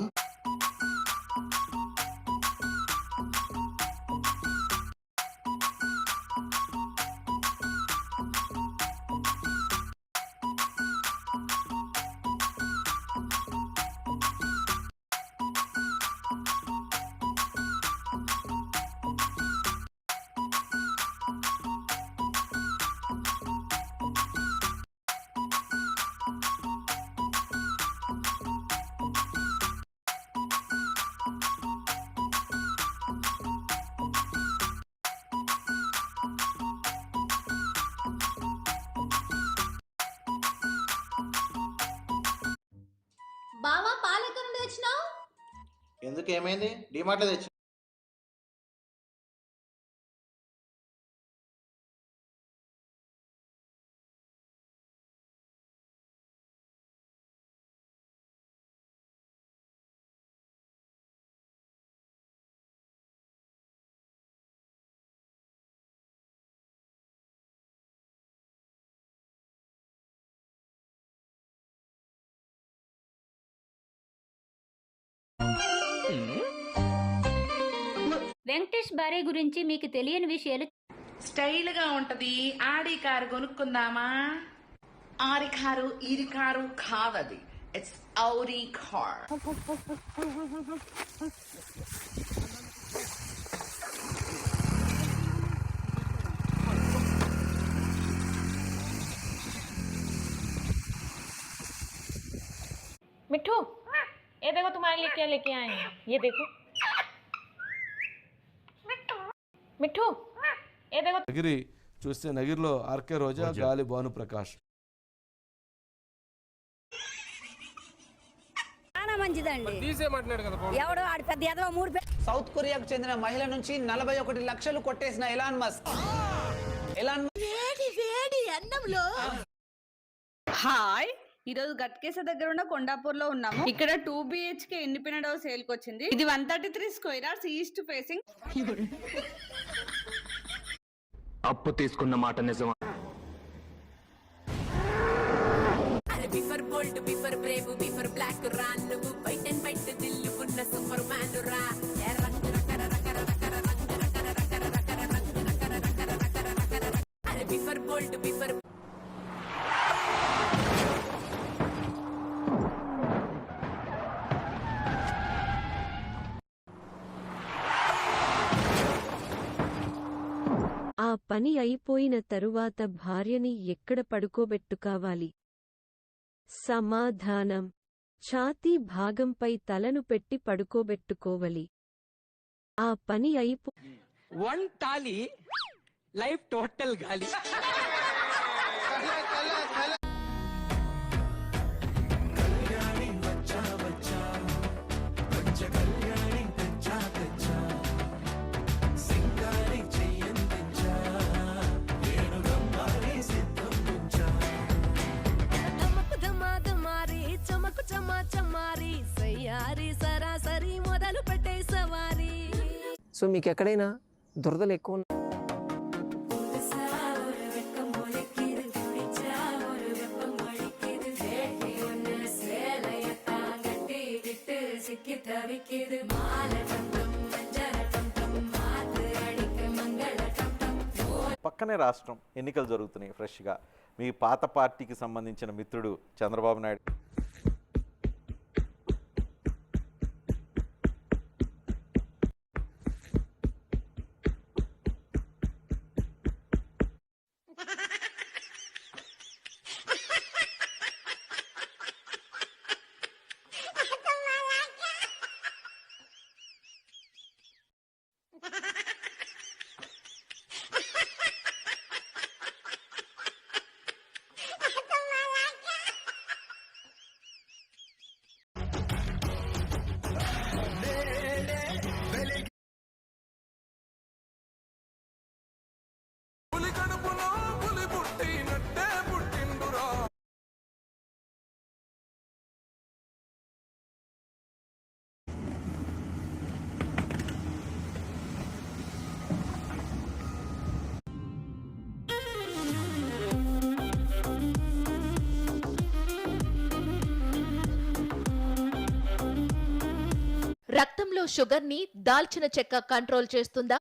బావా పాలెక్కడ నుండి తెచ్చినావు? ఎందుకు ఏమైంది? డిమార్ట్లో తెచ్చు. వెంకటేష్ భార్య గురించి మీకు తెలియని విషయాలు. స్టైల్ గా ఉంటది. ఆడి కారు కొనుక్కుందామా? ఆరి కారు ఈరి కారు కాదది. ఇట్స్ ఔరి కార్. मिठू, ये देखो तुम्हारे लिए क्या लेके आए हैं. ये देखो मिठू, ये देखो. నగిరి చూస్తే నగిరిలో ఆర్కే రోజా, గాలి భానుప్రకాష్. చాలా మంచిదండి. తీసేయమంటున్నాడు కదా. ఎవడో ఆడి పెద్ద ఎదవ 3 సౌత్ కొరియాకు చెందిన మహిళ నుంచి 41 లక్షలు కొట్టేసిన ఎలాన్ మస్క్. వేడి వేడి అన్నంలో. హాయ్, ఈ రోజు గట్కేస దగ్గర ఉన్న కొండాపూర్ లో ఉన్నాము. ఇక్కడ 2 BHK ఇండిపెండెంట్ హౌస్ సేల్ కి వచ్చింది. ఇది 133 స్క్వేర్ యార్డ్స్, ఈస్ట్ ఫేసింగ్. అప్పు తీసుకున్న మాట నిజమా? బిఫర్ బోల్ట్, బిఫర్ బ్రేవ్, బిఫర్ బ్లాక్ రా. నువ్వు వైట్ అండ్ వైట్ దిల్లు ఉన్న సూపర్ మ్యాన్ రా. బిఫర్ బోల్ట్, బిఫర్. ఆ పని అయిపోయిన తరువాత భార్యని ఎక్కడ పడుకోబెట్టుకోవాలి? సమాధానం: ఛాతీ భాగంపై తలను పెట్టి పడుకోబెట్టుకోవాలి. ఆ పని అయిపో. 1 తాలి లైఫ్ టోటల్ గాలి. సో మీకు ఎక్కడైనా దురదలు ఎక్కువ పక్కనే రాష్ట్రం, ఎన్నికలు జరుగుతున్నాయి ఫ్రెష్గా. మీ పాత పార్టీకి సంబంధించిన మిత్రుడు చంద్రబాబు నాయుడు రక్తంలో షుగర్ ని దాల్చిన చెక్క కంట్రోల్ చేస్తుందా?